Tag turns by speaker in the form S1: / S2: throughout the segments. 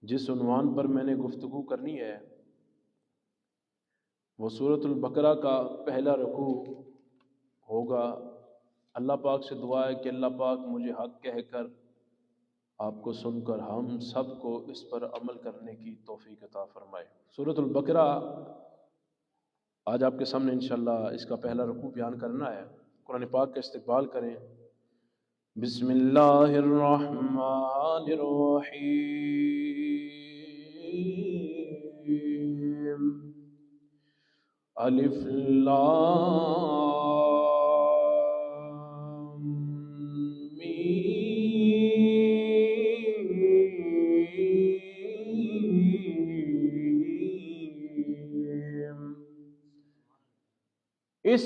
S1: جس عنوان پر میں نے گفتگو کرنی ہے وہ سورۃ البقرہ کا پہلا رکوع ہوگا۔ اللہ پاک سے دعا ہے کہ اللہ پاک مجھے حق کہہ کر آپ کو سن کر ہم سب کو اس پر عمل کرنے کی توفیق عطا فرمائے۔ سورۃ البقرہ آج آپ کے سامنے انشاءاللہ اس کا پہلا رکوع بیان کرنا ہے۔ قرآن پاک کا استقبال کریں۔ بسم اللہ الرحمن الرحیم۔ الف لام میم۔ اس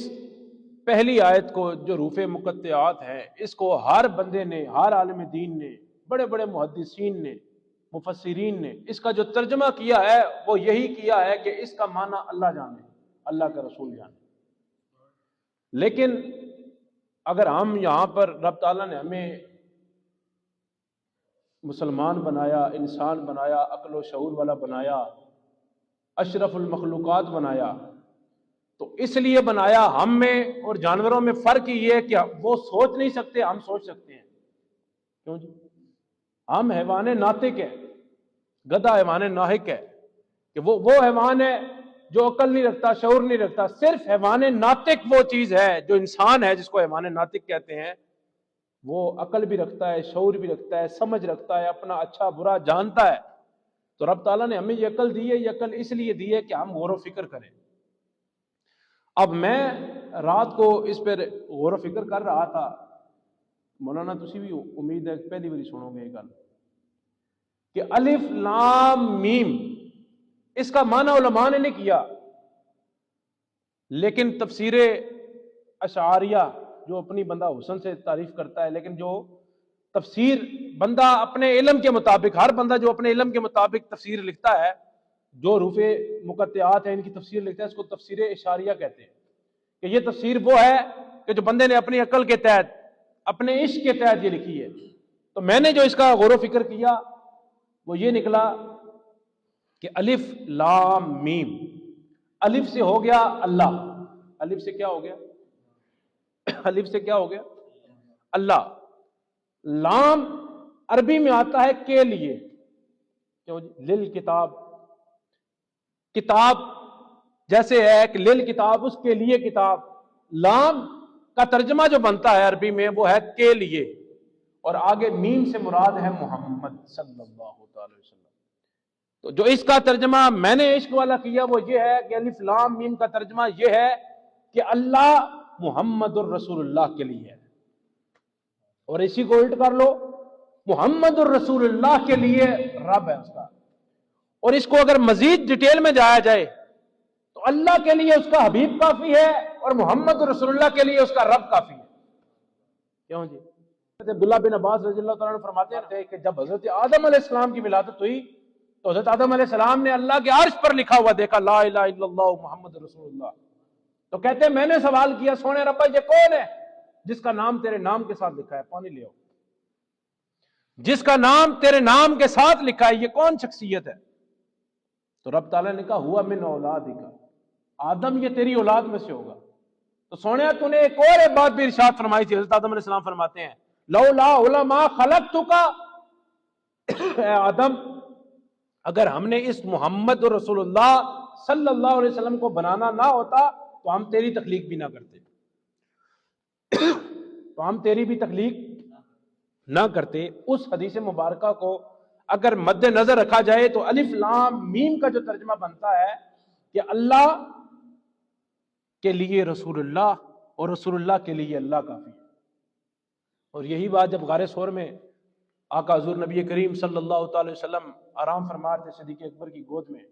S1: پہلی آیت کو جو حروف مقطعات ہیں، اس کو ہر بندے نے، ہر عالم دین نے، بڑے بڑے محدثین نے، مفسرین نے اس کا جو ترجمہ کیا ہے وہ یہی کیا ہے کہ اس کا معنی اللہ جانے، اللہ کا رسول جانے۔ لیکن اگر ہم یہاں پر رب تعالیٰ نے ہمیں مسلمان بنایا، انسان بنایا، عقل و شعور والا بنایا، اشرف المخلوقات بنایا، تو اس لیے بنایا۔ ہم میں اور جانوروں میں فرق یہ ہے کہ وہ سوچ نہیں سکتے، ہم سوچ سکتے ہیں۔ کیوں جی؟ ہم حیوان ناطق ہے، گدھا حیوان ناحق ہے کہ وہ حیوان ہے جو عقل نہیں رکھتا، شعور نہیں رکھتا۔ صرف حیوان ناطق وہ چیز ہے جو انسان ہے، جس کو حیوان ناطق کہتے ہیں، وہ عقل بھی رکھتا ہے، شعور بھی رکھتا ہے، سمجھ رکھتا ہے، اپنا اچھا برا جانتا ہے۔ تو رب تعالیٰ نے ہمیں یہ عقل دی ہے، یہ عقل اس لیے دی ہے کہ ہم غور و فکر کریں۔ اب میں رات کو اس پر غور و فکر کر رہا تھا، مولانا تسی بھی امید ہے پہلی باری سنو گے یہ گل کہ الف لام میم، اس کا معنی علماء نے نہیں کیا، لیکن تفسیر اشعریہ جو اپنی بندہ حسن سے تعریف کرتا ہے، لیکن جو تفسیر بندہ اپنے علم کے مطابق، ہر بندہ جو اپنے علم کے مطابق تفسیر لکھتا ہے، جو حروف مقطعات ہیں ان کی تفسیر لکھتا ہے، اس کو تفسیر اشاریہ کہتے ہیں کہ یہ تفسیر وہ ہے کہ جو بندے نے اپنی عقل کے تحت، اپنے عشق کے تحت یہ لکھی ہے۔ تو میں نے جو اس کا غور و فکر کیا وہ یہ نکلا کہ الف لام میم، الف سے ہو گیا اللہ، الف سے کیا ہو گیا؟ الف سے کیا ہو گیا؟ اللہ۔ لام عربی میں آتا ہے کے لیے، کیوں جی؟ لل کتاب، کتاب جیسے ہے کہ لل کتاب، اس کے لیے کتاب۔ لام کا ترجمہ جو بنتا ہے عربی میں وہ ہے کے لیے، اور آگے میم سے مراد ہے محمد صلی اللہ علیہ وسلم۔ تو جو اس کا ترجمہ میں نے عشق والا کیا وہ یہ ہے کہ الف لام میم کا ترجمہ یہ ہے کہ اللہ محمد الرسول اللہ کے لیے ہے، اور اسی کو الٹ کر لو، محمد الرسول اللہ کے لیے رب ہے اس کا۔ اور اس کو اگر مزید ڈیٹیل میں جایا جائے تو اللہ کے لیے اس کا حبیب کافی ہے، اور محمد رسول اللہ کے لیے اس کا رب کافی ہے۔ کیوں جی؟ عبداللہ بن عباس رضی اللہ تعالیٰ عنہ فرماتے تھے کہ جب حضرت آدم علیہ السلام کی ولادت ہوئی تو حضرت آدم علیہ السلام نے اللہ کے عرش پر لکھا ہوا دیکھا لا الہ الا اللہ محمد رسول اللہ، تو کہتے ہیں میں نے سوال کیا سونے ربا یہ کون ہے جس کا نام تیرے نام کے ساتھ لکھا ہے؟ پانی لے آؤ، جس کا نام تیرے نام کے ساتھ لکھا ہے یہ کون شخصیت ہے؟ تو رب تعالیٰ نے کہا ہوا من اولادک، آدم یہ تیری اولاد میں سے ہوگا۔ تو سونے تو نے ایک اور بات بھی ارشاد فرمائی تھی، حضرت آدم علیہ السلام فرماتے ہیں لولا علماء خلقتک، اے آدم اگر ہم نے اس محمد رسول اللہ صلی اللہ علیہ وسلم کو بنانا نہ ہوتا تو ہم تیری تخلیق بھی نہ کرتے، تو ہم تیری بھی تخلیق نہ کرتے۔ اس حدیث مبارکہ کو اگر مد نظر رکھا جائے تو الف لام میم کا جو ترجمہ بنتا ہے کہ اللہ کے لیے رسول اللہ، اور رسول اللہ کے لیے اللہ کافی ہے۔ اور یہی بات جب غار ثور میں آقا حضور نبی کریم صلی اللہ تعالی وسلم آرام فرما تھے صدیق اکبر کی گود میں،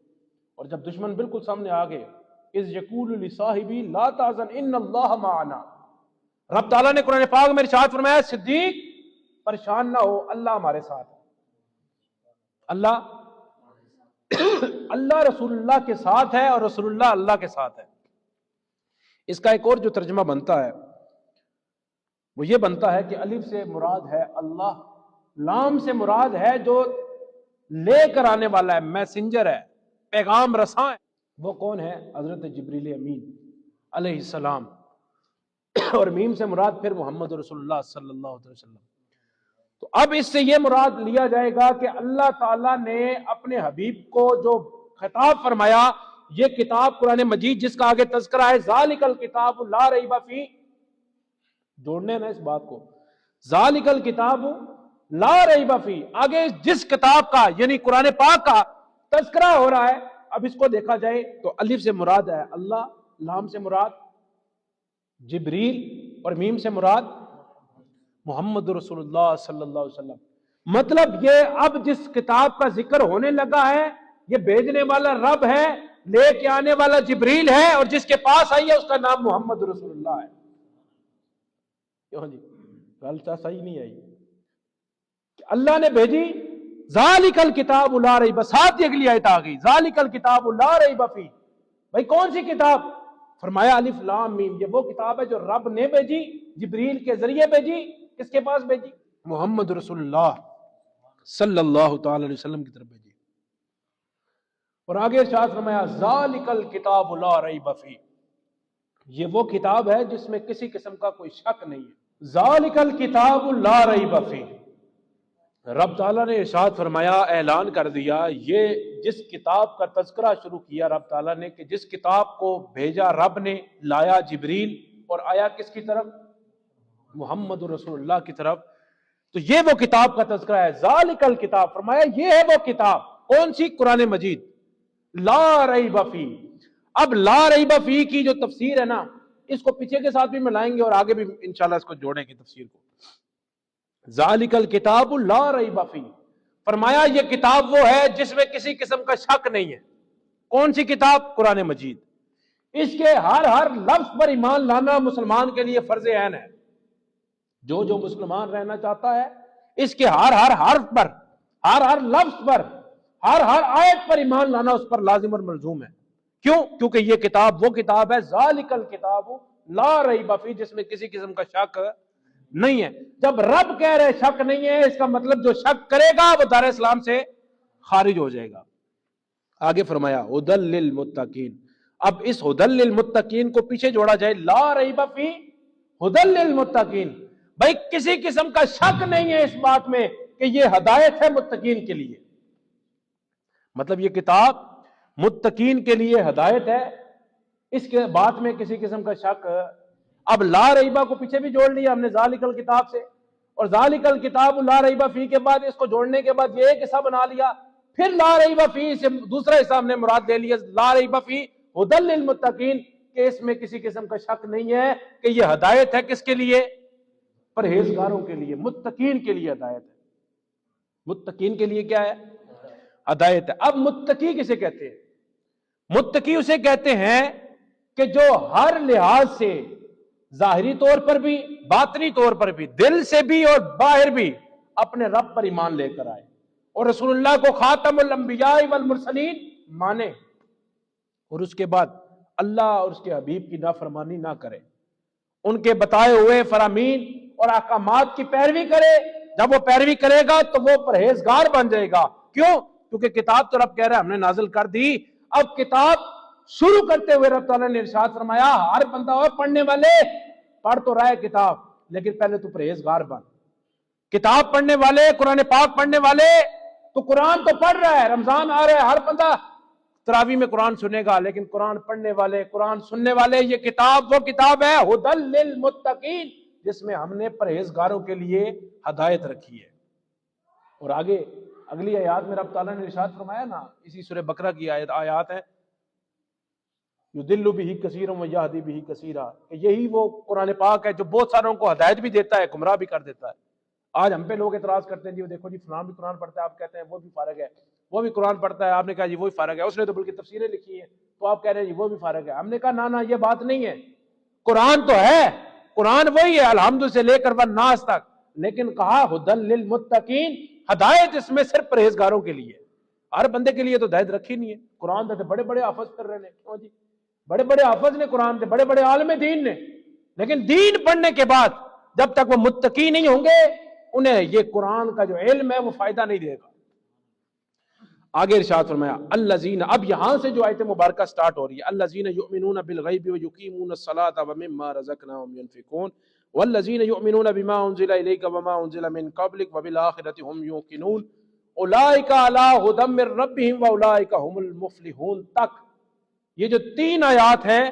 S1: اور جب دشمن بالکل سامنے آ گئے، اذ یقول لصاحبی لا تحزن ان اللہ معنا، رب تعالیٰ نے قرآن پاک میں ارشاد فرمایا صدیق پریشان نہ ہو، اللہ ہمارے ساتھ ہے۔ اللہ رسول اللہ کے ساتھ ہے، اور رسول اللہ اللہ کے ساتھ ہے۔ اس کا ایک اور جو ترجمہ بنتا ہے وہ یہ بنتا ہے کہ الف سے مراد ہے اللہ، لام سے مراد ہے جو لے کر آنے والا ہے، میسنجر ہے، پیغام رساں ہے۔ وہ کون ہے؟ حضرت جبریل امین علیہ السلام، اور میم سے مراد پھر محمد رسول اللہ صلی اللہ علیہ وسلم۔ تو اب اس سے یہ مراد لیا جائے گا کہ اللہ تعالیٰ نے اپنے حبیب کو جو خطاب فرمایا، یہ کتاب قرآن مجید جس کا آگے تذکرہ ہے، ذالک الکتاب لا ریب فیہ، جوڑنے نا اس بات کو، ذالک الکتاب لا ریب فیہ، آگے جس کتاب کا یعنی قرآن پاک کا تذکرہ ہو رہا ہے۔ اب اس کو دیکھا جائے تو الف سے مراد ہے اللہ، لام سے مراد جبریل، اور میم سے مراد محمد رسول اللہ صلی اللہ علیہ وسلم۔ مطلب یہ اب جس کتاب کا ذکر ہونے لگا ہے، یہ بھیجنے والا رب ہے، لے کے آنے والا جبریل ہے، اور جس کے پاس آئی ہے اس کا نام محمد رسول اللہ ہے۔ کیوں جی غلطہ صحیح نہیں آئی؟ اللہ نے بھیجی ذالک الکتاب لا ریب، ساتھ ہی اگلی آیت آ گئی ذالک الکتاب لا ریب فیہ۔ بھائی کون سی کتاب؟ فرمایا الف لام میم، یہ وہ کتاب ہے جو رب نے بھیجی، جبریل کے ذریعے بھیجی۔ کس کے پاس بھیجی؟ محمد رسول اللہ صلی اللہ تعالی علیہ وسلم کی طرف بھیجی۔ اور آگے ارشاد فرمایا ذالک الکتاب لا ریب فیہ، یہ وہ کتاب ہے جس میں کسی قسم کا کوئی شک نہیں ہے۔ ذالک الکتاب لا ریب فیہ، رب تعالیٰ نے ارشاد فرمایا، اعلان کر دیا، یہ جس کتاب کا تذکرہ شروع کیا رب تعالیٰ نے کہ جس کتاب کو بھیجا رب نے، لایا جبریل اور آیا کس کی طرف؟ محمد رسول اللہ کی طرف، تو یہ وہ کتاب کا تذکرہ ہے۔ ذالک الکتاب، فرمایا یہ ہے وہ کتاب، کون سی؟ قرآن مجید، لا ریب فیہ۔ اب لا ریب فیہ کی جو تفسیر ہے نا، اس کو پیچھے کے ساتھ بھی ملائیں گے اور آگے بھی انشاءاللہ اس کو جوڑیں گے تفسیر کو۔ ذالک الکتاب لا ریب فیہ، فرمایا یہ کتاب وہ ہے جس میں کسی قسم کا شک نہیں ہے۔ کون سی کتاب؟ قرآن مجید۔ اس کے ہر لفظ پر ایمان لانا مسلمان کے لیے فرض عین ہے۔ جو مسلمان رہنا چاہتا ہے، اس کے ہر حرف پر، ہر لفظ پر، ہر آیت پر ایمان لانا اس پر لازم اور ملزوم ہے۔ کیوں؟ کیونکہ یہ کتاب وہ کتاب ہے ذالک الکتاب لا ریب فیہ، جس میں کسی قسم کا شک نہیں ہے۔ جب رب کہہ رہے شک نہیں ہے، اس کا مطلب جو شک کرے گا وہ دار اسلام سے خارج ہو جائے گا۔ آگے فرمایا ھدی للمتقین، اب اس ھدی للمتقین کو پیچھے جوڑا جائے، لا ریب فیہ ھدی للمتقین، بھائی کسی قسم کا شک نہیں ہے اس بات میں کہ یہ ہدایت ہے متقین کے لیے۔ مطلب یہ کتاب متقین کے لیے ہدایت ہے، اس کے بات میں کسی قسم کا شک۔ اب لا ریبہ کو پیچھے بھی جوڑ لیا ہم نے ذالک الکتاب سے، اور ذالک الکتاب لا ریبہ فیہ کے بعد اس کو جوڑنے کے بعد یہ ایک حصہ بنا لیا، پھر لا ریبہ فیہ سے دوسرا حصہ ہم نے مراد لے لیا لا ریبہ فیہ ھدی للمتقین، کہ اس میں کسی قسم کا شک نہیں ہے کہ یہ ہدایت ہے کس کے لیے؟ پرہیزگاروں کے لیے، متقین کے لیے ہدایت ہے۔ متقین کے لیے کیا ہے؟ ہدایت ہے۔ اب متقی کسے کہتے ہیں؟ متقی اسے کہتے ہیں کہ جو ہر لحاظ سے، ظاہری طور پر بھی، باطنی طور پر بھی، دل سے بھی اور باہر بھی اپنے رب پر ایمان لے کر آئے اور رسول اللہ کو خاتم الانبیاء والمرسلین مانے، اور اس کے بعد اللہ اور اس کے حبیب کی نافرمانی نہ کرے، ان کے بتائے ہوئے فرامین اور احکامات کی پیروی کرے۔ جب وہ پیروی کرے گا تو وہ پرہیزگار بن جائے گا۔ کیوں؟ کیونکہ کتاب تو رب کہہ رہا ہے ہم نے نازل کر دی۔ اب کتاب شروع کرتے ہوئے رب تعالیٰ نے ارشاد فرمایا، ہر بندہ اور پڑھنے والے پڑھ تو رہا ہے کتاب، لیکن پہلے تو پرہیزگار بن۔ کتاب پڑھنے والے، قرآن پاک پڑھنے والے، تو قرآن تو پڑھ رہا ہے، رمضان آ رہا ہے، ہر بندہ تراویح میں قرآن سنے گا، لیکن قرآن پڑھنے والے، قرآن سننے والے، یہ کتاب وہ کتاب ہے ھدی للمتقین، جس میں ہم نے پرہیزگاروں کے لیے ہدایت رکھی ہے۔ اور آگے اگلی آیات میں رب تعالیٰ نے ارشاد فرمایا نا، اسی سورہ بقرہ کی آیات ہیں، یضل بہ کثیرا ویہدی بہ کثیرا، کہ یہی وہ قرآن پاک ہے جو بہت ساروں کو ہدایت بھی دیتا ہے، گمراہ بھی کر دیتا ہے۔ آج ہم پہ لوگ اعتراض کرتے ہیں، جی دیکھو جی فلاں بھی قرآن پڑھتا ہے، آپ کہتے ہیں وہ بھی فارغ ہے، وہ بھی قرآن پڑھتا ہے، آپ نے کہا جی وہ بھی فارغ ہے، اس نے تو بلکہ تفسیریں لکھی ہیں، تو آپ کہہ رہے ہیں جی وہ بھی فارغ ہے۔ ہم نے کہا نا یہ بات نہیں ہے، قرآن تو ہے، قرآن وہی ہے الحمد سے لے کر والناس تک، لیکن کہا ھدی للمتقین، ہدایت اس میں صرف پرہیزگاروں کے لیے، ہر بندے کے لیے تو ہدایت رکھی نہیں ہے۔ قرآن تو بڑے بڑے حافظ کر رہے ہیں، کیوں جی؟ بڑے بڑے حافظ نے قرآن تھے، بڑے بڑے عالم دین نے، لیکن دین پڑھنے کے بعد جب تک وہ متقی نہیں ہوں گے، انہیں یہ قرآن کا جو علم ہے وہ فائدہ نہیں دے گا۔ آگے ارشاد فرمایا الذین، اب یہاں سے جو آیت مبارکہ سٹارٹ ہو رہی ہے، الذین یؤمنون بالغیب ویقیمون الصلاۃ ومما رزقناہم ینفقون والذین یؤمنون بما انزل الیک وما انزل من قبلک وبالآخرۃ هم یوقنون اولئک علی ھدی من ربہم واولئک هم المفلحون تک. یہ جو 3 آیات ہیں،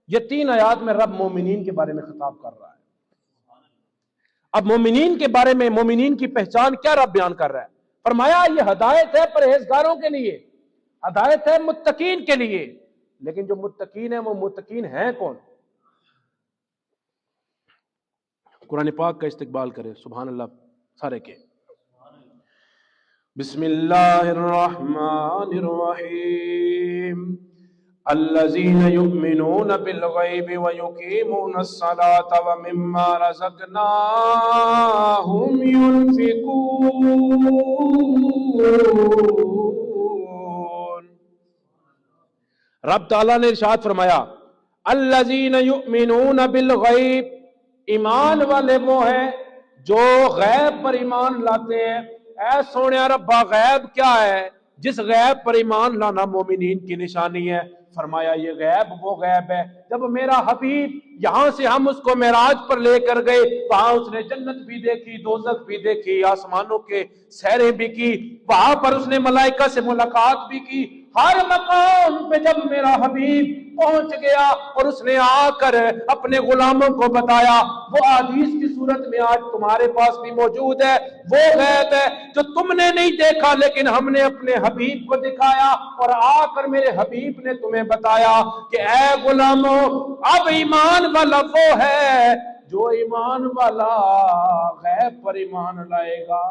S1: یہ 3 آیات میں رب مومنین کے بارے میں خطاب کر رہا ہے. اب مومنین کے بارے میں، مومنین کی پہچان کیا رب بیان کر رہا ہے؟ فرمایا یہ ہدایت ہے پرہیزگاروں کے لیے، ہدایت ہے متقین کے لیے. لیکن جو متقین ہیں وہ متقین ہیں کون؟ قرآن پاک کا استقبال کرے. سبحان اللہ سارے کے. بسم اللہ الرحمن الرحیم. الذین یؤمنون بالغیب ویقیمون الصلاۃ ومما رزقناہم ینفقون. رب تعالیٰ نے ارشاد فرمایا الذین یؤمنون بالغیب، ایمان والے وہ ہیں جو غیب پر ایمان لاتے ہیں. اے سونے ربا غیب کیا ہے؟ جس غیب پر ایمان لانا مومنین کی نشانی ہے. فرمایا یہ غیب وہ غیب ہے جب میرا حبیب یہاں سے ہم اس کو معراج پر لے کر گئے، وہاں اس نے جنت بھی دیکھی، دوزخ بھی دیکھی، آسمانوں کے سیریں بھی کی، وہاں پر اس نے ملائکہ سے ملاقات بھی کی. ہر مقام پہ جب میرا حبیب پہنچ گیا اور اس نے آ کر اپنے غلاموں کو بتایا، وہ حدیث کی صورت میں آج تمہارے پاس بھی موجود ہے. وہ غیب ہے جو تم نے نہیں دیکھا لیکن ہم نے اپنے حبیب کو دکھایا، اور آ کر میرے حبیب نے تمہیں بتایا کہ اے غلاموں اب ایمان والا وہ ہے جو ایمان والا غیب پر ایمان لائے گا.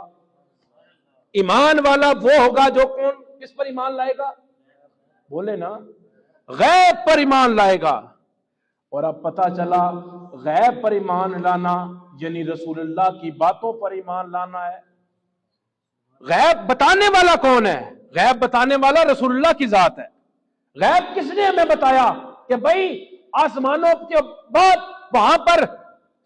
S1: ایمان والا وہ ہوگا جو کون کس پر ایمان لائے گا؟ بولے نا، غیب پر ایمان لائے گا. اور اب پتہ چلا غیب پر ایمان لانا یعنی رسول اللہ کی باتوں پر ایمان لانا ہے. غیب بتانے والا کون ہے؟ غیب بتانے والا رسول اللہ کی ذات ہے. غیب کس نے ہمیں بتایا کہ بھائی آسمانوں کے بعد وہاں پر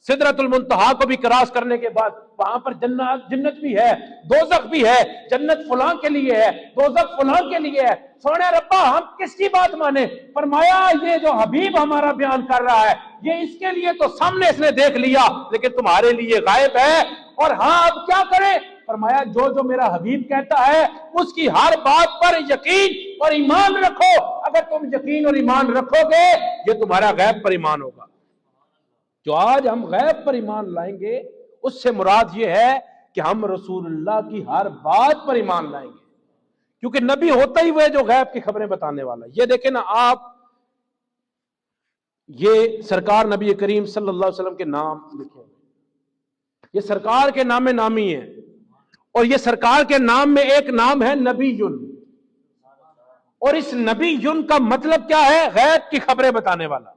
S1: سدرۃ المنتہا کو بھی کراس کرنے کے بعد وہاں پر جنت بھی ہے، دوزخ بھی ہے. جنت فلاں کے لیے ہے، دوزخ فلاں کے لیے ہے. سونے ربا ہم کس کی بات مانے؟ فرمایا یہ جو حبیب ہمارا بیان کر رہا ہے یہ اس کے لیے تو سامنے اس نے دیکھ لیا لیکن تمہارے لیے غائب ہے. اور ہاں اب کیا کریں؟ فرمایا جو جو میرا حبیب کہتا ہے اس کی ہر بات پر یقین اور ایمان رکھو. اگر تم یقین اور ایمان رکھو گے یہ تمہارا غیب پر ایمان ہوگا. جو آج ہم غیب پر ایمان لائیں گے اس سے مراد یہ ہے کہ ہم رسول اللہ کی ہر بات پر ایمان لائیں گے، کیونکہ نبی ہوتا ہی وہ ہے جو غیب کی خبریں بتانے والا. یہ دیکھیں نا آپ، یہ سرکار نبی کریم صلی اللہ علیہ وسلم کے نام لکھے، یہ سرکار کے نام نامی ہے. اور یہ سرکار کے نام میں ایک نام ہے نبی یون، اور اس نبی یون کا مطلب کیا ہے؟ غیب کی خبریں بتانے والا.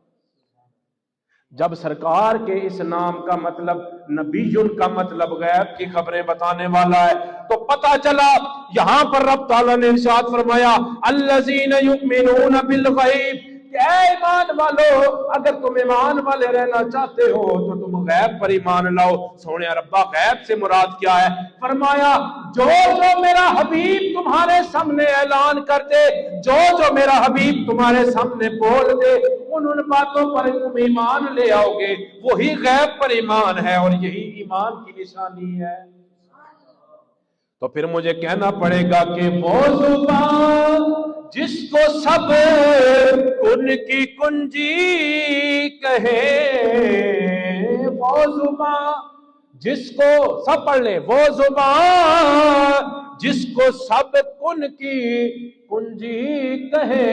S1: جب سرکار کے اس نام کا مطلب نبی یون کا مطلب غیب کی خبریں بتانے والا ہے تو پتہ چلا یہاں پر رب تعالیٰ نے ارشاد فرمایا الذین یؤمنون بالغیب کہ اے ایمان والو اگر تم ایمان والے رہنا چاہتے ہو تو تم غیب پر ایمان لاؤ. سونے ربا غیب سے مراد کیا ہے؟ فرمایا جو جو میرا حبیب تمہارے سامنے اعلان کر دے، جو جو میرا حبیب تمہارے سامنے بول دے، ان باتوں پر تم ایمان لے آؤ گے، وہی غیب پر ایمان ہے اور یہی ایمان کی نشانی ہے. تو پھر مجھے کہنا پڑے گا کہ وہ زبان جس کو سب کن کی کنجی کہے، وہ زبان جس کو سب پڑھ لے، وہ زبان جس کو سب کن کی کنجی کہے،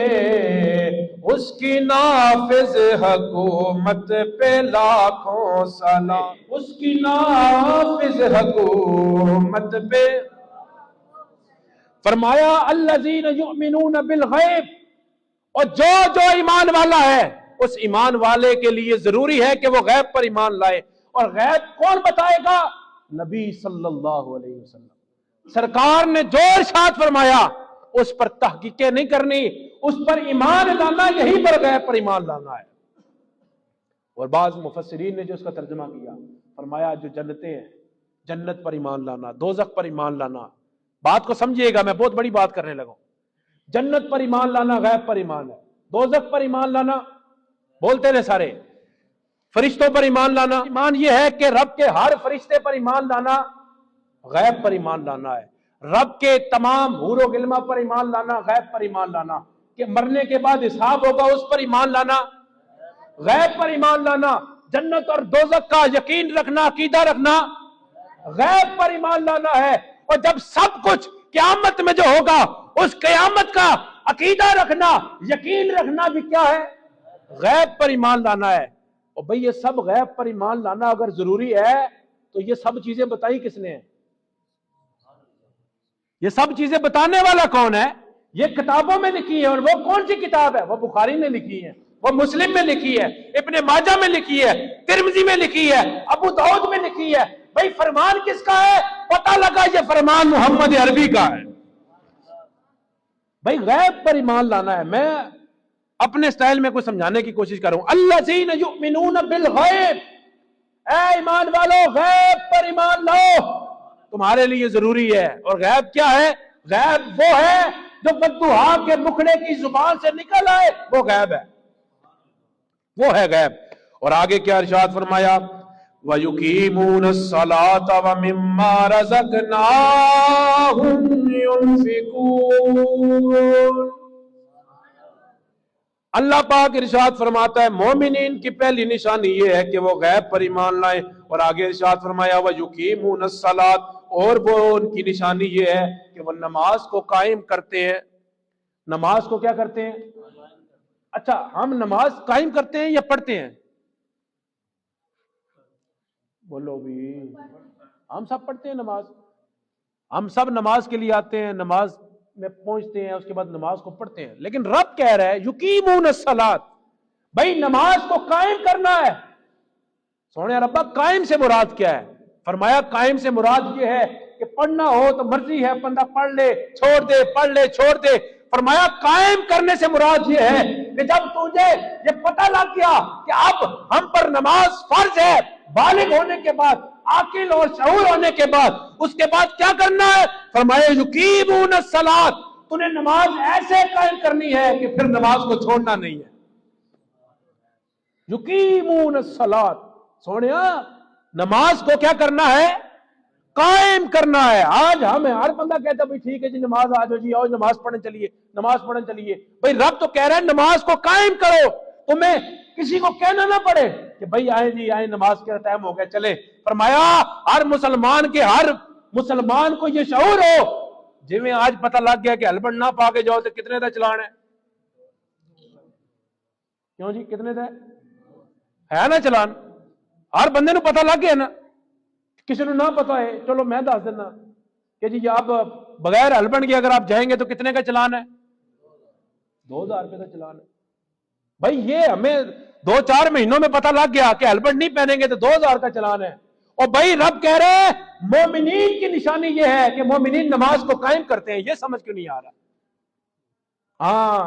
S1: اس کی نافذ حکومت پہ لاکھوں سلام، اس کی نافذ حکومت پہ. فرمایا الذین یؤمنون بالغیب، اور جو جو ایمان والا ہے اس ایمان والے کے لیے ضروری ہے کہ وہ غیب پر ایمان لائے. اور غیب کون بتائے گا؟ نبی صلی اللہ علیہ وسلم. سرکار نے جو ارشاد فرمایا اس پر تحقیقیں نہیں کرنی، اس پر ایمان لانا، یہی پر غیب پر ایمان لانا ہے. اور بعض مفسرین نے جو اس کا ترجمہ کیا فرمایا جو جنتیں ہیں، جنت پر ایمان لانا، دوزخ پر ایمان لانا، بات کو سمجھیے گا، میں بہت بڑی بات کرنے لگا ہوں۔ جنت پر ایمان لانا غیب پر ایمان ہے، دوزخ پر ایمان لانا بولتے ہیں سارے، فرشتوں پر ایمان لانا، ایمان یہ ہے کہ رب کے ہر فرشتے پر ایمان لانا غیب پر ایمان لانا ہے، رب کے تمام حور و غلمہ پر ایمان لانا غیب پر ایمان لانا، کہ مرنے کے بعد حساب ہوگا اس پر ایمان لانا غیب پر ایمان لانا، جنت اور دوزخ کا یقین رکھنا، عقیدہ رکھنا غیب پر ایمان لانا ہے، اور جب سب کچھ قیامت میں جو ہوگا اس قیامت کا عقیدہ رکھنا، یقین رکھنا بھی کیا ہے؟ غیب پر ایمان لانا ہے۔ اور بھئی یہ سب غیب پر ایمان لانا اگر ضروری ہے تو یہ سب چیزیں بتائی کس نے ہیں؟ یہ سب چیزیں بتانے والا کون ہے؟ یہ کتابوں میں لکھی ہے، اور وہ کون سی کتاب ہے؟ وہ بخاری نے لکھی ہے، وہ مسلم میں لکھی ہے، ابن ماجہ میں لکھی ہے، ترمذی میں لکھی ہے، ابو داؤد میں لکھی ہے۔ بھئی فرمان کس کا ہے؟ پتہ لگا یہ فرمان محمد عربی کا ہے۔ بھئی غیب پر ایمان لانا ہے۔ میں اپنے سٹائل میں کوئی سمجھانے کی کوشش کر رہا ہوں۔ الذین یؤمنون بالغیب، اے ایمان والو غیب پر ایمان لاؤ، تمہارے لیے ضروری ہے۔ اور غیب کیا ہے؟ غیب وہ ہے جو بددعا کے مکھڑے کی زبان سے نکل آئے، وہ غیب ہے، وہ ہے غیب۔ اور آگے کیا ارشاد فرمایا؟ وَيُقِيمُونَ الصَّلَاةَ وَمِمَّا رَزَقْنَاهُمْ يُنْفِقُونَ۔ اللہ پاک ارشاد فرماتا ہے مومنین کی پہلی نشانی یہ ہے کہ وہ غیب پر ایمان لائیں، اور آگے ارشاد فرمایا وَيُقِيمُونَ الصَّلَاةَ، اور وہ ان کی نشانی یہ ہے کہ وہ نماز کو قائم کرتے ہیں۔ نماز کو کیا کرتے ہیں؟ اچھا، ہم نماز قائم کرتے ہیں یا پڑھتے ہیں؟ بولو بھی، ہم سب پڑھتے ہیں نماز، ہم سب نماز کے لیے آتے ہیں، نماز میں پہنچتے ہیں، اس کے بعد نماز کو پڑھتے ہیں۔ لیکن رب کہہ رہا ہے یقیمون الصلاۃ، بھائی نماز کو قائم کرنا ہے۔ سونے ربا قائم سے مراد کیا ہے؟ فرمایا قائم سے مراد یہ ہے کہ پڑھنا ہو تو مرضی ہے بندہ پڑھ لے چھوڑ دے، پڑھ لے چھوڑ دے۔ فرمایا قائم کرنے سے مراد یہ ہے کہ جب تجھے یہ پتہ لگ گیا کہ اب ہم پر نماز فرض ہے، بالغ ہونے کے بعد، عاقل اور شعور ہونے کے بعد، اس کے بعد کیا کرنا ہے؟ فرمایا یقیمون الصلاۃ، تو نے نماز ایسے قائم کرنی ہے کہ پھر نماز کو چھوڑنا نہیں ہے۔ یقیمون الصلاۃ، سونیا نماز کو کیا کرنا ہے؟ قائم کرنا ہے۔ آج ہمیں ہر بندہ کہتا ہے بھائی ٹھیک ہے جی نماز آ جاؤ جی، آؤ نماز پڑھنے چلیے، نماز پڑھنے چلیے۔ بھائی رب تو کہہ رہا ہے نماز کو قائم کرو، تمہیں کسی کو کہنا نہ پڑے کہ بھائی آئیں جی آئیں نماز کا ٹائم ہو گیا چلے۔ فرمایا ہر مسلمان کو یہ شعور ہو، جی میں آج پتہ لگ گیا کہ ہیلمٹ نہ پا کے جاؤ تو کتنے دا چلان ہے؟ کیوں جی کتنے دا ہے نا چلان؟ ہر بندے نو پتہ لگ گیا نا، کسی نو نہ پتا ہے چلو میں دس دینا کہ جی آپ بغیر ہیلمٹ کے اگر آپ جائیں گے تو کتنے کا چلان ہے؟ 2000 روپے کا چلان ہے۔ بھائی یہ ہمیں 2-4 مہینوں میں پتہ لگ گیا کہ ہیلمٹ نہیں پہنیں گے تو 2000 کا چلان ہے۔ اور بھائی رب کہہ رہے ہیں مومنین کی نشانی یہ ہے کہ مومنین نماز کو قائم کرتے ہیں۔ یہ سمجھ کیوں نہیں آ رہا؟ ہاں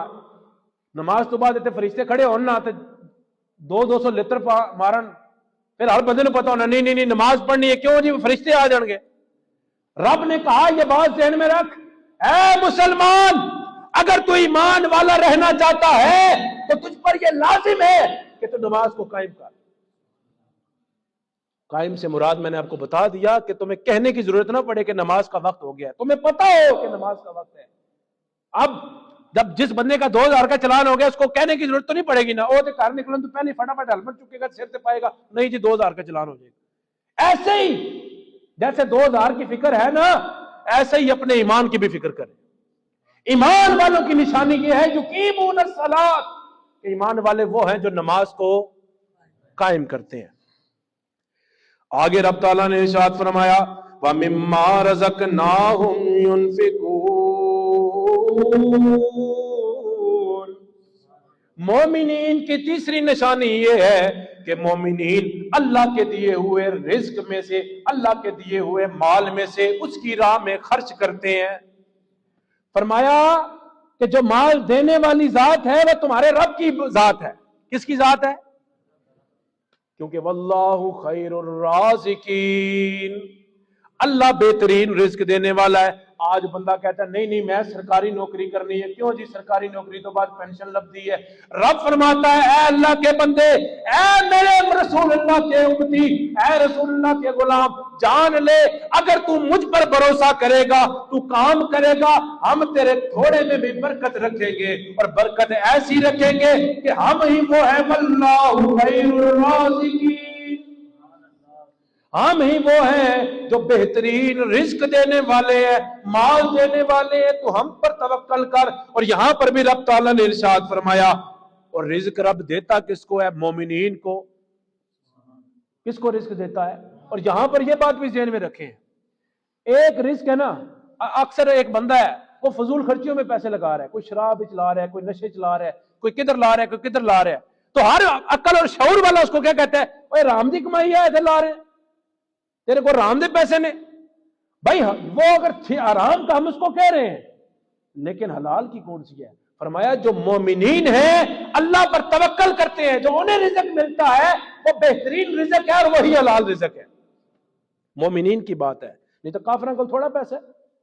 S1: نماز تو بعد اتنے فرشتے کھڑے ہونا تو 200 لیتر مارن، پھر ہر بندے نے پتا ہونا نہیں نماز پڑھنی ہے، کیوں جی فرشتے آ جان گے۔ رب نے کہا یہ بات ذہن میں رکھ، اے مسلمان اگر تو ایمان والا رہنا چاہتا ہے تو تجھ پر یہ لازم ہے کہ تو نماز کو قائم کر۔ قائم سے مراد میں نے آپ کو بتا دیا کہ تمہیں کہنے کی ضرورت نہ پڑے کہ نماز کا وقت ہو گیا، تمہیں پتا ہو کہ نماز کا وقت ہے۔ اب جب جس بندے کا 2000 کا چلان ہو گیا اس کو کہنے کی ضرورت تو نہیں پڑے گی نا، وہ تو گھر نکلن تو پہلے فٹافٹ ہیلمٹ چکے گا سر سے پائے گا، نہیں جی 2000 کا چلان ہو جائے گا۔ ایسے ہی جیسے 2000 کی فکر ہے نا، ایسے ہی اپنے ایمان کی بھی فکر کریں۔ ایمان والوں کی نشانی یہ ہے یقیمون الصلاۃ، کہ ایمان والے وہ ہیں جو نماز کو قائم کرتے ہیں۔ آگے رب تعالیٰ نے ارشاد فرمایا وَمِمَّا رَزَقْنَاهُمْ يُنْفِقُونَ۔ مومنین کی تیسری نشانی یہ ہے کہ مومنین اللہ کے دیے ہوئے رزق میں سے، اللہ کے دیے ہوئے مال میں سے اس کی راہ میں خرچ کرتے ہیں۔ فرمایا کہ جو مال دینے والی ذات ہے وہ تمہارے رب کی ذات ہے۔ کس کی ذات ہے؟ کیونکہ واللہ خیر الرازقین، اللہ بہترین رزق دینے والا ہے۔ آج بندہ کہتا ہے نہیں نہیں میں سرکاری نوکری کرنی ہے. کیوں جی سرکاری نوکری تو بعد پینشن لبدی ہے. رب فرماتا ہے اے اللہ کے بندے، اے میرے رسول اللہ کے امتی، اے رسول اللہ کے غلام، جان لے اگر تو مجھ پر بھروسہ کرے گا، تو کام کرے گا، ہم تیرے تھوڑے میں بھی برکت رکھیں گے، اور برکت ایسی رکھیں گے کہ ہم ہی وہ ہے واللہ خیر الرازقین، ہم ہی وہ ہیں جو بہترین رزق دینے والے ہیں، مال دینے والے ہیں. تو ہم پر توکل کر. اور یہاں پر بھی رب تعالیٰ نے ارشاد فرمایا، اور رزق رب دیتا کس کو ہے؟ مومنین کو. کس کو رزق دیتا ہے؟ اور یہاں پر یہ بات بھی ذہن میں رکھیں، ایک رزق ہے نا، اکثر ایک بندہ ہے وہ فضول خرچیوں میں پیسے لگا رہا ہے، کوئی شراب چلا رہا ہے، کوئی نشے چلا رہا ہے، کوئی کدھر لا رہا ہے، کوئی کدھر لا رہا ہے. تو ہر عقل اور شعور والا اس کو کیا کہتا ہے؟ اوے رام دی کمائی ہے، ادھر لا رہے ہیں، تیرے کو رام دے پیسے نے. بھائی وہ اگر آرام کا ہم اس کو کہہ رہے ہیں، لیکن حلال کی کون سی ہے؟ فرمایا جو مومنین ہیں، اللہ پر توکل کرتے ہیں، جو انہیں رزق ملتا ہے وہ بہترین رزق ہے اور وہی حلال رزق ہے. مومنین کی بات ہے. نہیں تو کافروں کو تھوڑا پیسہ ہے،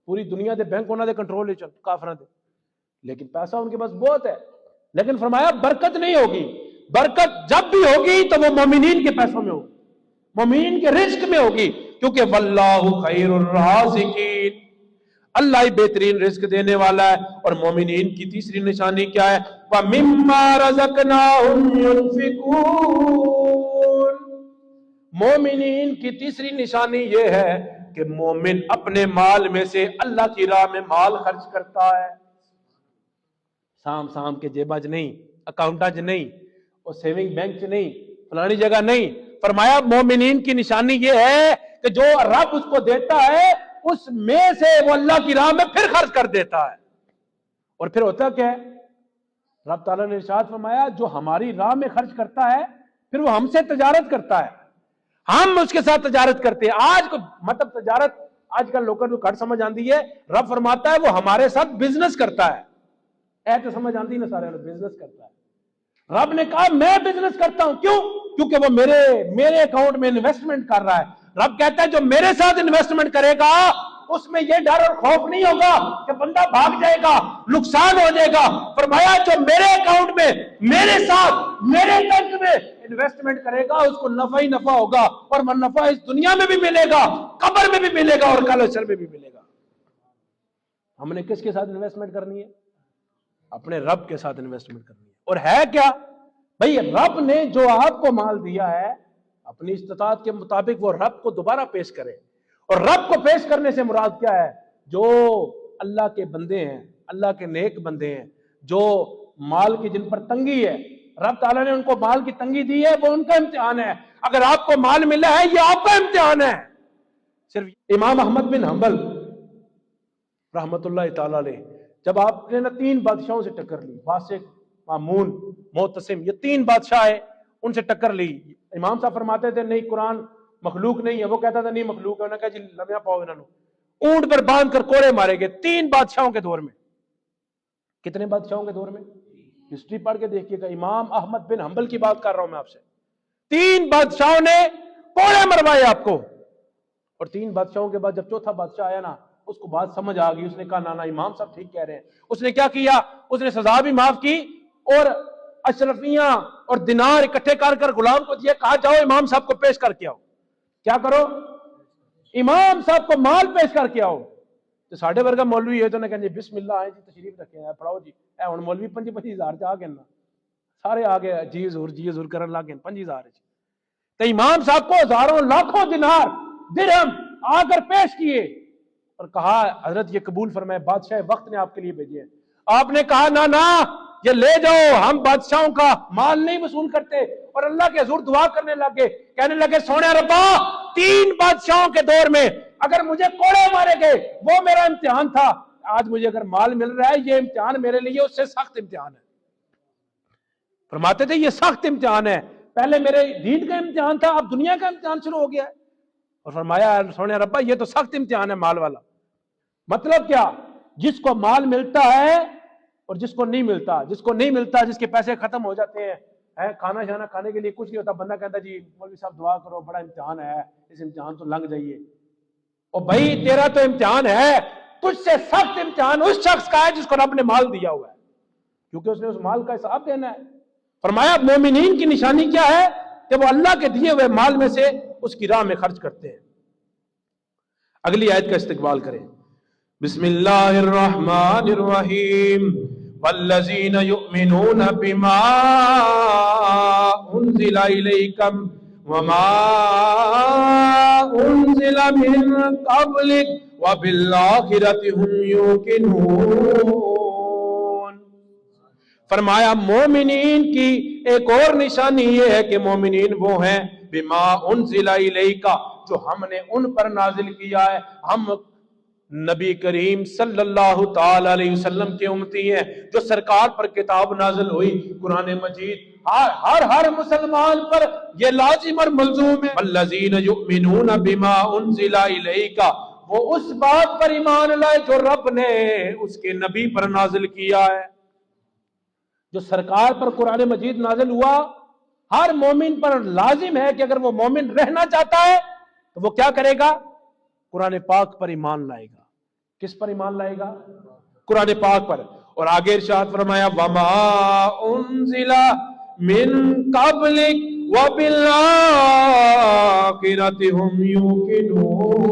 S1: پوری دنیا دے بینک انہوں دے کنٹرول چل کافروں دے، لیکن پیسہ ان کے پاس بہت ہے. لیکن فرمایا برکت نہیں ہوگی. برکت جب بھی ہوگی تو وہ مومنین کے پیسوں میں ہوگی، مومنین کے رزق میں ہوگی، کیونکہ واللہ خیر الرازقین، اللہ ہی بہترین رزق دینے والا ہے. اور مومنین کی تیسری نشانی کیا ہے؟ وَمِمَّا رَزَقْنَاهُمْ يُنْفِقُونَ، مومنین کی تیسری نشانی یہ ہے کہ مومن اپنے مال میں سے اللہ کی راہ میں مال خرچ کرتا ہے. سام کے جیبا چ نہیں، اکاؤنٹا چ نہیں، اور سیونگ بینک چ نہیں، فلانی جگہ نہیں. فرمایا مومنین کی نشانی یہ ہے کہ جو رب اس کو دیتا ہے اس میں سے وہ اللہ کی راہ میں پھر خرچ کر دیتا ہے. اور پھر ہوتا کیا ہے؟ رب تعالیٰ نے ارشاد فرمایا جو ہماری راہ میں خرچ کرتا ہے پھر وہ ہم سے تجارت کرتا ہے، ہم اس کے ساتھ تجارت کرتے ہیں. آج کو مطلب تجارت آج کل لوگوں کو گھٹ سمجھ آندی ہے. رب فرماتا ہے وہ ہمارے ساتھ بزنس کرتا ہے. اے تو سمجھ آندی نا سارے بزنس کرتا ہے. رب نے کہا میں بزنس کرتا ہوں. کیوں؟ کیونکہ وہ میرے اکاؤنٹ میں انویسٹمنٹ کر رہا ہے. رب کہتا ہے جو میرے ساتھ انویسٹمنٹ کرے گا اس میں یہ ڈر اور خوف نہیں ہوگا کہ بندہ بھاگ جائے گا، نقصان ہو جائے گا. فرمایا جو میرے اکاؤنٹ میں، میرے ساتھ، میرے بینک میں انویسٹمنٹ کرے گا اس کو نفع ہی نفع ہوگا، اور منافع اس دنیا میں بھی ملے گا، قبر میں بھی ملے گا، اور کل حشر میں بھی ملے گا. ہم نے کس کے ساتھ انویسٹمنٹ کرنی ہے؟ اپنے رب کے ساتھ انویسٹمنٹ کرنی ہے. اور ہے کیا بھئی؟ رب نے جو آپ کو مال دیا ہے اپنی استطاعت کے مطابق وہ رب کو دوبارہ پیش کرے. اور رب کو پیش کرنے سے مراد کیا ہے؟ جو اللہ کے بندے ہیں، اللہ کے نیک بندے ہیں، جو مال کی جن پر تنگی ہے، رب تعالیٰ نے ان کو مال کی تنگی دی ہے، وہ ان کا امتحان ہے. اگر آپ کو مال ملا ہے یہ آپ کا امتحان ہے. صرف امام احمد بن حنبل رحمت اللہ تعالیٰ علیہ جب آپ نے 3 بادشاہوں سے ٹکر لی، واسق، مامون، معتصم، یہ 3 بادشاہ ہیں، ان سے ٹکر لی. امام صاحب فرماتے تھے نہیں قرآن مخلوق نہیں ہے، وہ کہتا تھا نہیں مخلوق ہے. انہوں نے کہا جی لمیا پاؤ انہوں نے، اونٹ پر باندھ کر کوڑے مارے گئے 3 بادشاہوں کے دور میں. کتنے بادشاہوں کے دور میں؟ ہسٹری پڑھ کے دیکھیے گا. امام احمد بن حنبل کی بات کر رہا ہوں میں آپ سے. 3 بادشاہوں نے کوڑے مروائے آپ کو. اور 3 بادشاہوں کے بعد جب چوتھا بادشاہ آیا نا، اس کو بات سمجھ آ گئی. اس نے کہا نانا امام صاحب ٹھیک کہہ رہے ہیں. اس نے کیا کیا؟ اس نے سزا بھی معاف کی اور اشرفیاں اور دینار اکٹھے کر کر غلام کو دیا. کہا جاؤ امام صاحب کو پیش کر کے آؤ. کیا کرو؟ امام صاحب کو مال پیش کر کے آؤ. تو ساڑھے ورگا مولوی ہے تو نے کہا جی بسم اللہ آئے جی تشریف رکھے ہیں پڑھاؤ جی. اے ہن مولوی 25 ہزار آ گئے نا، سارے آ گئے جی حضور کرن لگ گئے 25 ہزار. تو امام صاحب کو ہزاروں لاکھوں دینار درہم آ کر پیش کیے اور کہا حضرت یہ قبول فرمائے، بادشاہ وقت نے آپ کے لیے بھیجے ہیں. آپ نے کہا نا یہ لے جاؤ، ہم بادشاہوں کا مال نہیں وصول کرتے. اور اللہ کے حضور دعا کرنے لگے، کہنے لگے سونے ربا 3 بادشاہوں کے دور میں اگر مجھے کوڑے مارے گئے وہ میرا امتحان تھا، آج مجھے اگر مال مل رہا ہے یہ امتحان میرے لیے اس سے سخت امتحان ہے. فرماتے تھے یہ سخت امتحان ہے، پہلے میرے دین کا امتحان تھا اب دنیا کا امتحان شروع ہو گیا ہے. اور فرمایا سونے ربا یہ تو سخت امتحان ہے مال والا. مطلب کیا؟ جس کو مال ملتا ہے اور جس کو نہیں ملتا، جس کو نہیں ملتا، جس کے پیسے ختم ہو جاتے ہیں، کھانا شانا کھانے کے لیے کچھ نہیں ہوتا، بندہ کہتا جی مولوی صاحب دعا کرو بڑا امتحان ہے، اس امتحان تو لنگ جائیے. اور بھائی تیرا تو امتحان ہے، تجھ سے سخت امتحان اس شخص کا ہے جس کو رب نے مال دیا ہوا ہے، کیونکہ اس نے اس مال کا حساب دینا ہے۔ فرمایا مومنین کی نشانی کیا ہے کہ وہ اللہ کے دیے ہوئے مال میں سے اس کی راہ میں خرچ کرتے ہیں۔ اگلی آیت کا استقبال کریں۔ بسم اللہ الرحمن الرحیم والذین یؤمنون بما انزل الیکم وما انزل من قبلک وبالآخرۃ هم یوقنون۔ فرمایا مومنین کی ایک اور نشانی یہ ہے کہ مومنین وہ ہیں بما انزل الیک، جو ہم نے ان پر نازل کیا ہے۔ ہم نبی کریم صلی اللہ تعالی علیہ وسلم کے امتی ہیں، جو سرکار پر کتاب نازل ہوئی قرآن مجید ہر مسلمان پر یہ لازم اور ملزوم ہے۔ والذین یؤمنون بما انزل الیک، وہ اس بات پر ایمان لائے جو رب نے اس کے نبی پر نازل کیا ہے۔ جو سرکار پر قرآن مجید نازل ہوا، ہر مومن پر لازم ہے کہ اگر وہ مومن رہنا چاہتا ہے تو وہ کیا کرے گا؟ قرآن پاک پر ایمان لائے گا۔ کس پر ایمان لائے گا؟ قرآن پاک پر۔ اور آگے ارشاد فرمایا وما انزل من قبلک وبالآخرۃ هم یوقنون۔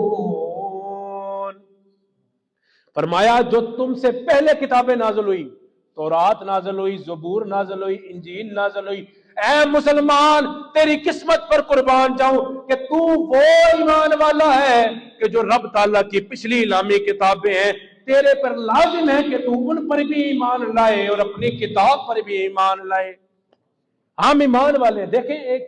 S1: فرمایا جو تم سے پہلے کتابیں نازل ہوئی، تورات نازل ہوئی، زبور نازل ہوئی، انجیل نازل ہوئی، اے مسلمان تیری قسمت پر قربان جاؤں کہ تو وہ ایمان والا ہے کہ جو رب تعالیٰ کی پچھلی الامی کتابیں ہیں، تیرے پر لازم ہے کہ تو ان پر بھی ایمان لائے اور اپنی کتاب پر بھی ایمان لائے۔ ہم ایمان والے ہیں۔ دیکھیں ایک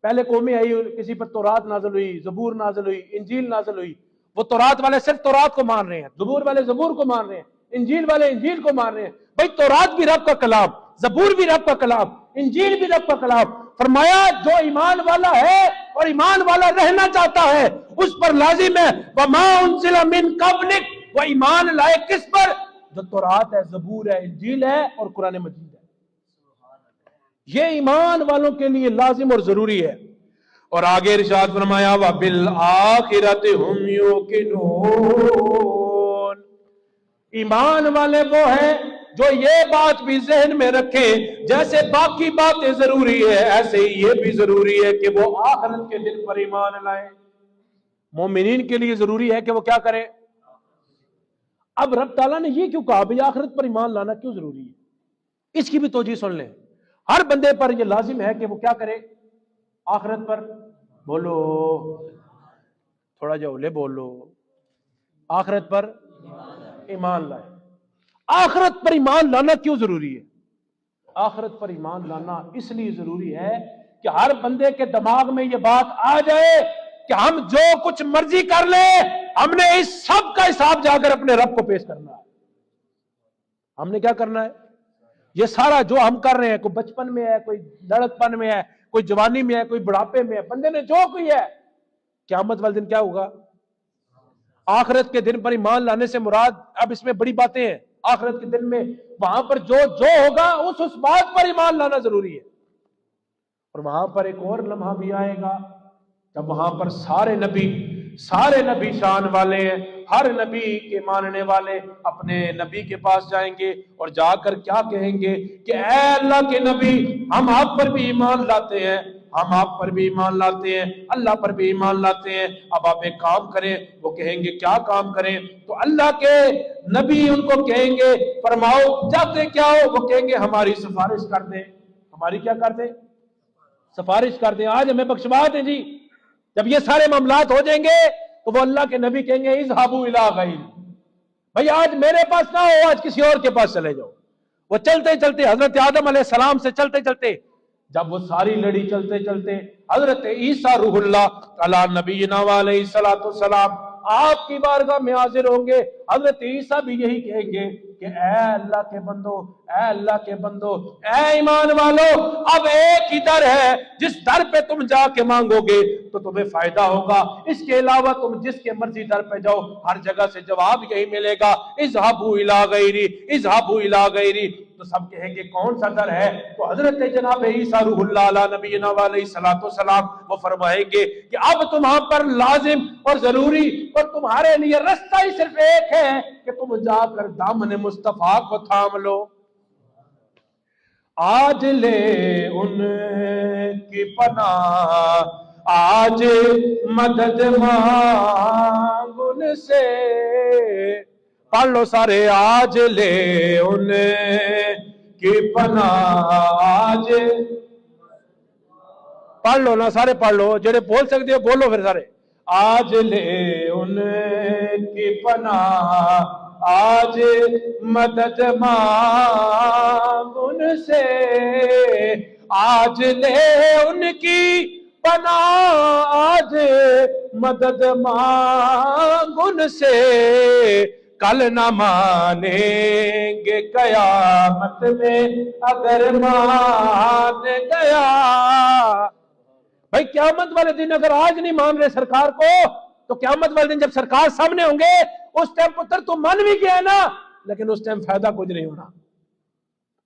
S1: پہلے قومیں آئی، کسی پر تورات نازل ہوئی، زبور نازل ہوئی، انجیل نازل ہوئی، وہ تورات والے صرف تورات کو مان رہے ہیں، زبور والے زبور کو مان رہے ہیں، انجیل والے انجیل کو مان رہے ہیں۔ بھائی تورات بھی رب کا کلام، زبور بھی رب کا کلام، انجیل بھی رب کا کلام۔ فرمایا جو ایمان والا ہے اور ایمان والا رہنا چاہتا ہے اس پر لازم ہے وما انزل من قبلک، وہ ایمان لائے کس پر؟ جو تورات ہے، زبور ہے، انجیل ہے اور قرآن مجید ہے۔ یہ ایمان والوں کے لیے لازم اور ضروری ہے۔ اور آگے ارشاد فرمایا وبالآخرۃ هم یوقنون۔ ایمان والے وہ ہیں جو یہ بات بھی ذہن میں رکھیں جیسے باقی باتیں ضروری ہے ایسے ہی یہ بھی ضروری ہے کہ وہ آخرت کے دن پر ایمان لائیں۔ مومنین کے لیے ضروری ہے کہ وہ کیا کریں؟ اب رب تعالیٰ نے یہ کیوں کہا بھئی آخرت پر ایمان لانا کیوں ضروری ہے؟ اس کی بھی توجہ سن لیں۔ ہر بندے پر یہ لازم ہے کہ وہ کیا کرے؟ آخرت پر بولو، تھوڑا جھولے بولو، آخرت پر ایمان لائے۔ آخرت پر ایمان لانا کیوں ضروری ہے؟ آخرت پر ایمان لانا اس لیے ضروری ہے کہ ہر بندے کے دماغ میں یہ بات آ جائے کہ ہم جو کچھ مرضی کر لیں، ہم نے اس سب کا حساب جا کر اپنے رب کو پیش کرنا ہے۔ ہم نے کیا کرنا ہے؟ یہ سارا جو ہم کر رہے ہیں، کوئی بچپن میں ہے، کوئی لڑکپن میں ہے، کوئی جوانی میں ہے، کوئی بڑھاپے میں ہے، بندے نے جو کوئی ہے، قیامت والے دن کیا ہوگا؟ آخرت کے دن پر ایمان لانے سے مراد اب اس میں بڑی باتیں ہیں۔ آخرت کے دن میں وہاں پر جو ہوگا اس بات پر ایمان لانا ضروری ہے۔ اور وہاں پر ایک اور لمحہ بھی آئے گا جب وہاں پر سارے نبی شان والے ہیں، ہر نبی کے ماننے والے اپنے نبی کے پاس جائیں گے اور جا کر کیا کہیں گے کہ اے اللہ کے نبی، ہم آپ پر بھی ایمان لاتے ہیں، ہم آپ پر بھی ایمان لاتے ہیں، اللہ پر بھی ایمان لاتے ہیں، اب آپ ایک کام کریں۔ وہ کہیں گے کیا کام کریں؟ تو اللہ کے نبی ان کو کہیں گے فرماؤ چاہتے کیا ہو؟ وہ کہیں گے ہماری سفارش کر دیں۔ ہماری کیا کر دیں؟ سفارش کر دیں، آج ہمیں بخشوا دیں جی۔ جب یہ سارے معاملات ہو جائیں گے تو وہ اللہ کے نبی کہیں گے اذهبوا الی غیر، بھائی آج میرے پاس نہ ہو، آج کسی اور کے پاس چلے جاؤ۔ وہ چلتے چلتے حضرت آدم علیہ السلام سے چلتے چلتے جب وہ ساری لڑی چلتے چلتے حضرت عیسیٰ روح اللہ علی نبینا علیہ الصلوۃ والسلام آپ کی بارگاہ میں حاضر ہوں گے۔ حضرت عیسیٰ بھی یہی کہیں گے کہ کہ اے اللہ کے بندو، اے اللہ کے بندو، اے ایمان والو، اب ایک ہی در ہے جس در پہ تم جا کے مانگو گے تو تمہیں فائدہ ہوگا، اس کے علاوہ تم جس کے مرضی در پہ جاؤ ہر جگہ سے جواب یہی ملے گا، اذهبوا الی غیری، اذهبوا الی غیری۔ تو سب کہیں گے کون سا در ہے؟ تو حضرت جناب عیسیٰ روح اللہ علیہ نبینا علیہ الصلوۃ والسلام وہ فرمائیں گے کہ اب تمہاں پر لازم اور ضروری اور تمہارے لیے رستہ ہی صرف ایک ہے کہ تم جا کر دامن مصطفیٰ کو تھام لو۔ آج لے ان کی پناہ، آج مدد مانگ ان سے، پڑھ لو سارے، آج لے ان کی پناہ، آج پڑھ لو نا سارے، پڑھ لو جڑے بول سکتے ہو بولو پھر سارے، آج لے ان کی پناہ، آج مدد مانگ ان سے، آج لے ان کی پناہ، آج مدد مانگ ان سے، کل نہ مانیں گے قیامت میں اگر مان گیا۔ بھائی قیامت والے دن اگر آج نہیں مان رہے سرکار کو تو قیامت والے دن جب سرکار سامنے ہوں گے اس ٹائم پتر تو مان بھی گیا نا، لیکن اس ٹائم فائدہ کچھ نہیں ہونا،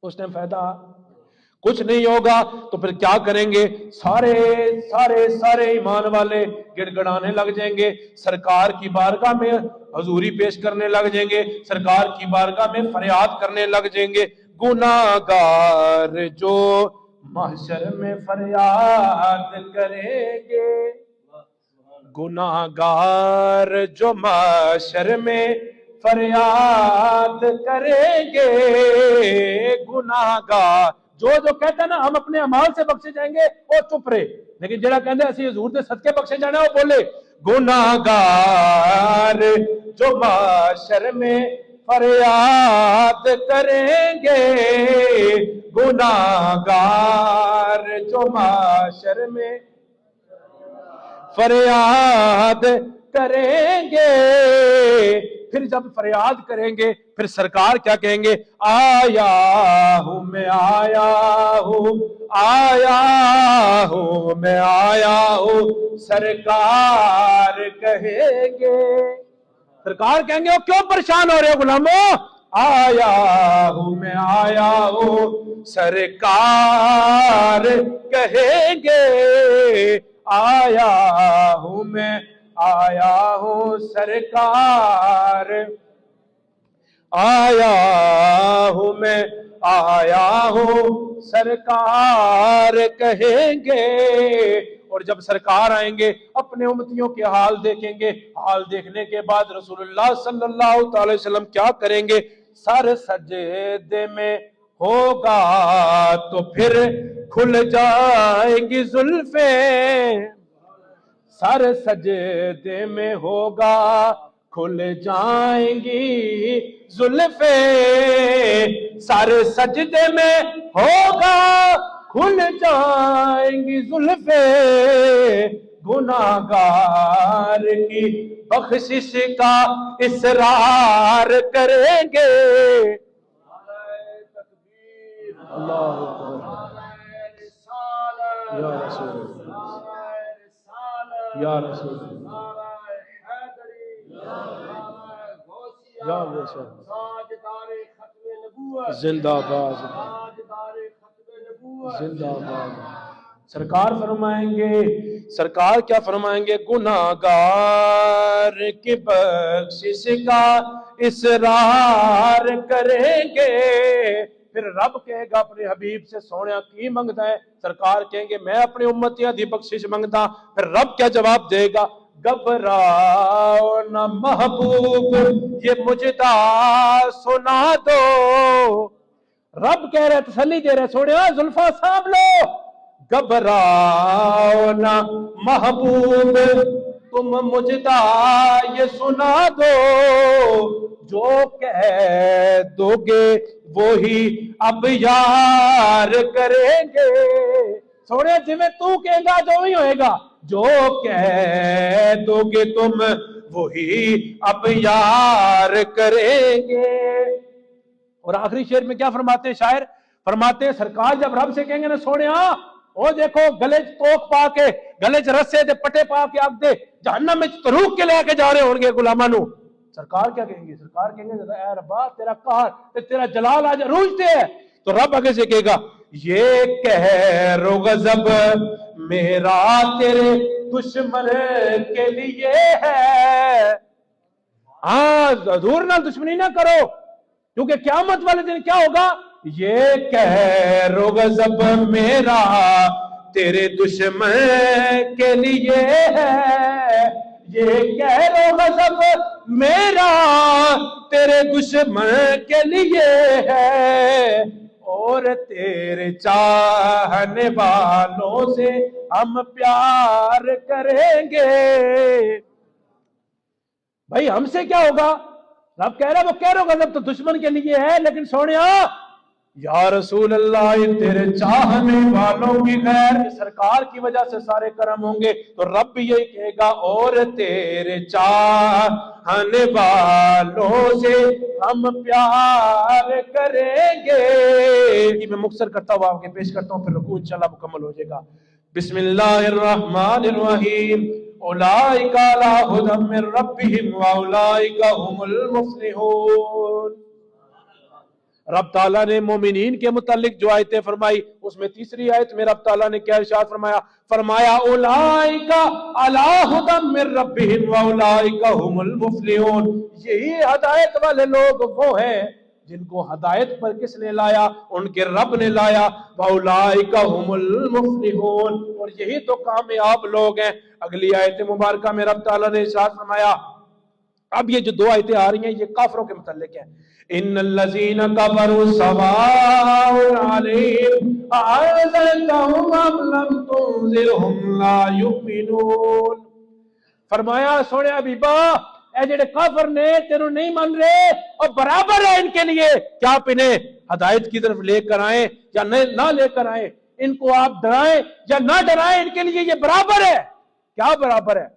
S1: اس ٹائم فائدہ کچھ نہیں ہوگا۔ تو پھر کیا کریں گے؟ سارے سارے سارے ایمان والے گڑ گڑانے لگ جائیں گے، سرکار کی بارگاہ میں حضوری پیش کرنے لگ جائیں گے، سرکار کی بارگاہ میں فریاد کرنے لگ جائیں گے۔ گناہگار جو محشر میں فریاد کریں گے، گناہگار جو محشر میں فریاد کریں گے، گناہگار جو کہتا ہے نا ہم اپنے اعمال سے بخشے جائیں گے وہ چپ رہے، لیکن جڑا کہتا ہے اسی حضور دے صدقے بخشے جانا وہ بولے گناہگار جو محشر میں فریاد کریں گے، گناہگار جو محشر میں فریاد کریں گے۔ پھر جب فریاد کریں گے پھر سرکار کیا کہیں گے؟ آیا ہوں میں آیا ہوں، آیا ہوں میں آیا ہوں، سرکار کہیں گے۔ سرکار کہیں گے وہ کیوں پریشان ہو رہے ہو غلاموں؟ آیا ہوں میں آیا ہوں، سرکار کہیں گے، آیا ہوں میں آیا ہوں، سرکار آیا ہوں میں آیا ہوں، سرکار کہیں گے۔ اور جب سرکار آئیں گے اپنے امتیوں کے حال دیکھیں گے، حال دیکھنے کے بعد رسول اللہ صلی اللہ علیہ وسلم کیا کریں گے؟ سر سجدے میں ہوگا تو پھر کھل جائیں گی زلفیں، سر سجدے میں ہوگا کھل جائیں گی زلفیں، سر سجدے میں ہوگا کھل جائیں گی زلفیں، گناہگار کی بخشش کا اصرار کریں گے۔ اللہ یا رسول اللہ، یا رسول اللہ، یا رسول زندہ باد، زندہ باد۔ سرکار فرمائیں گے، سرکار کیا فرمائیں گے؟ گناہگار کی بخشش کا اصرار کریں گے۔ پھر رب کہے گا اپنے حبیب سے سونیا کی منگتا ہے؟ سرکار کہیں گے میں اپنے امتیاں دی بخشش منگتا۔ پھر رب کیا جواب دے گا؟ گھبراؤ نہ محبوب یہ مجدہ سنا دو۔ رب کہہ رہے تسلی دے رہے سونیا زلفاں سانپ لو، گھبراؤ نہ محبوب تم مجدہ یہ سنا دو، جو کہہ دو گے وہی اب یار کریں گے۔ سونے جی میں تو کہیں گا جو ہی ہوئے گا، جو کہہ دو گے تم وہی اب یار کریں گے۔ اور آخری شعر میں کیا فرماتے ہیں شاعر؟ فرماتے ہیں سرکار جب رب سے کہیں گے نا سونے او دیکھو گلے توک پا کے گلے چ رسے دے پٹے پا کے آگ دے جہنم میں تروک کے لے کے جا رہے ہوں گے غلاماں نو، سرکار کیا کہیں گے؟ سرکار کہیں گے اے ربا تیرا قہر تے تیرا جلال آج عروج ہے. تو رب آگے سے کہے گا یہ قہر و غضب میرا تیرے دشمن کے لیے ہے. ہاں حضور نہ دشمنی نہ کرو، کیونکہ قیامت والے دن کیا ہوگا؟ یہ قہر و غضب میرا تیرے دشمن کے لیے ہے، یہ قہر و غضب میرا تیرے دشمن کے لیے ہے، اور تیرے چاہنے والوں سے ہم پیار کریں گے. بھائی ہم سے کیا ہوگا؟ رب کہہ رہا ہے وہ قہر و غضب تو دشمن کے لیے ہے، لیکن سونیا یا رسول اللہ تیرے چاہنے والوں کی خیر سرکار کی وجہ سے سارے کرم ہوں گے. تو رب بھی یہی کہے گا اور تیرے چاہنے والوں سے ہم پیار کریں گے. میں مختصر کرتا ہوں آپ کے پیش کرتا ہوں، پھر رکوع انشاءاللہ مکمل ہو جائے گا. بسم اللہ الرحمن الرحیم اولئک علی ھدی من ربہم واولئک ھم المفلحون. رب تعالیٰ نے مومنین کے متعلق جو آیتیں فرمائی اس میں تیسری آیت میں رب تعالیٰ نے کیا ارشاد فرمایا؟ فرمایا اولئک علی ھدی من ربہم واولئک ھم المفلحون. یہی ہدایت والے لوگ وہ ہیں جن کو ہدایت پر کس نے لایا؟ ان کے رب نے لایا. واولئک ھم المفلحون، اور یہی تو کامیاب لوگ ہیں. اگلی آیت مبارکہ میں رب تعالیٰ نے ارشاد فرمایا، اب یہ جو دو آیتیں آ رہی ہیں یہ کافروں کے متعلق ہیں. ان الذین کفروا سواء علیہم اانذرتہم ام لم تنذرہم لا یؤمنون. فرمایا سونے حبیبا اے جڑے کافر نے تینوں نہیں مان رہے اور برابر ہے ان کے لیے کہ آپ انہیں ہدایت کی طرف لے کر آئیں یا نہ لے کر آئیں، ان کو آپ ڈرائیں یا نہ ڈرائیں، ان کے لیے یہ برابر ہے. کیا برابر ہے؟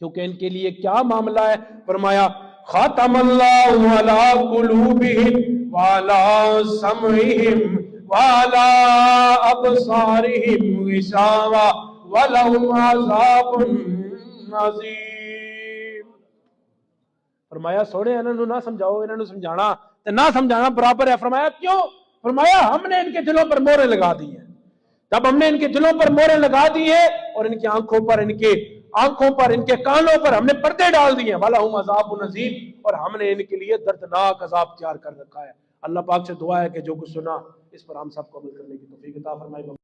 S1: کیونکہ ان کے لیے کیا معاملہ ہے؟ فرمایا ختم اللہ علی قلوبہم وعلی سمعہم وعلی ابصارہم غشاوہ ولہم عذاب عظیم. فرمایا سوڑے انہوں نہ سمجھاؤ، انہوں سمجھانا تے نہ سمجھانا برابر ہے. فرمایا کیوں؟ فرمایا ہم نے ان کے دلوں پر مورے لگا دی ہیں. جب ہم نے ان کے دلوں پر مورے لگا دی ہیں اور ان کی آنکھوں پر ان کے کانوں پر ہم نے پردے ڈال دیے، وَلَهُمْ عَذَابٌ عَظِيمٌ، اور ہم نے ان کے لیے دردناک عذاب تیار کر رکھا ہے. اللہ پاک سے دعا ہے کہ جو کچھ سنا اس پر ہم سب کو عمل کرنے کی توفیق عطا فرمائے.